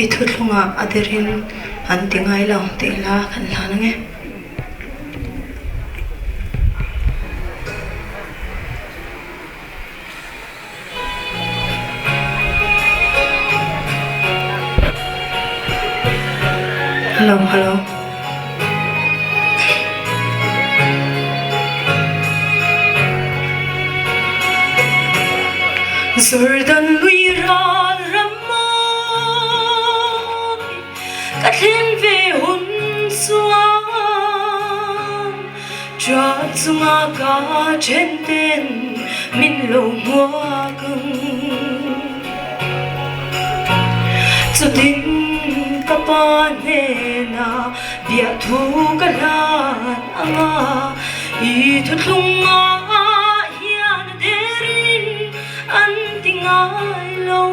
ithulunga aderin antingai lo te la khan la nge hello Zordan luiral ramon Kathin ve hun suam Cha zunga ka chen ten min lo mua kung Zudin kapanena bia thu kalan anga Ithulunga hian derin antingai lo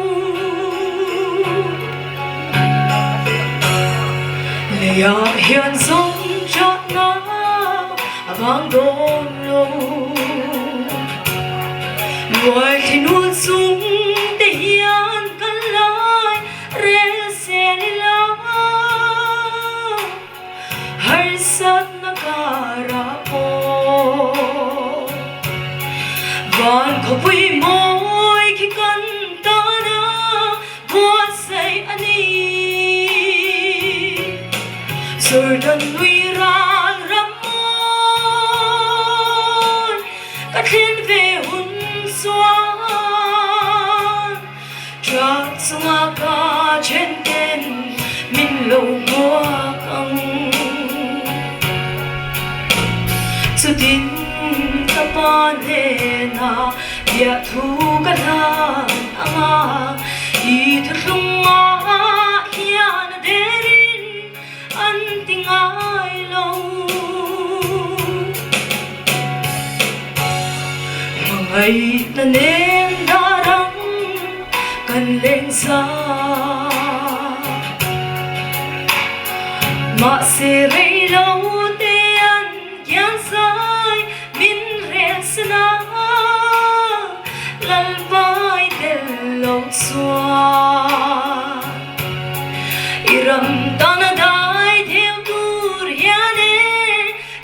Leia hian song chot na abang dom lo Luai thinun sung te hian kalai re se la Har sat na kara po Van ko pui moi ki kan ta na Buat say ani Zordan luiral ramon Kathin ve hun suan Chat sunga ka chen ten min lo mua kang Zudin kapanena bia thu kalan anga Ithulunga hian derin antingai lo Mangai na nen darang kan leng sa Ma se rei lo te an kyan sai min resna Lalbai del lo swa Iram tana dai theo tur hiane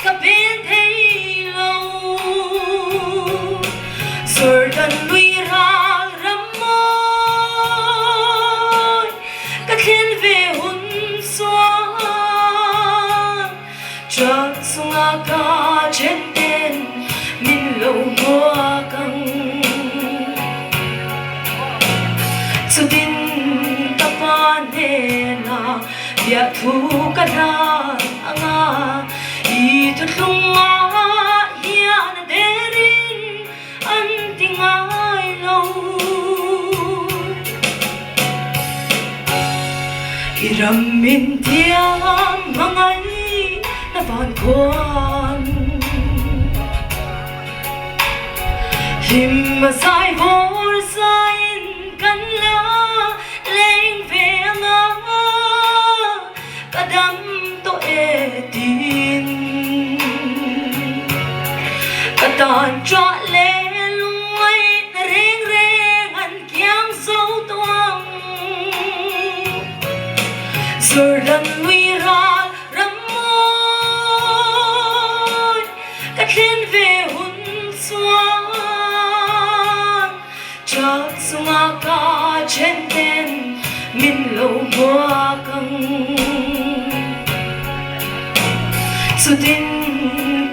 kapen thei lo Zordan luiral ramon Kathin ve hun suan Chat sunga ka chen ten min lo mua kang Zudin kapanena bia thu kalan anga Ithulunga hian derin antingai lo Iram min tiam mangai na van kwan Him sai vor sain kan la leng ve anga Kadam to etin Katan cha le lungai na reng reng an kyang so tuang Zordan luiral ramon Kathin ve hun suan Chat sunga ka chen ten min lo mua kang Zudin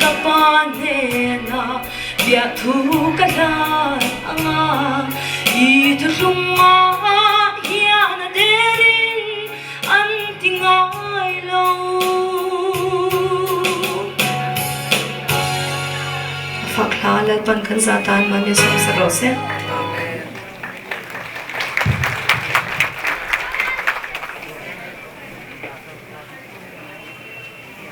kapanena bia thu kalan anga Ithulunga hian derin antingai lo Fakla lalpan kan zatan man yusuf sa rose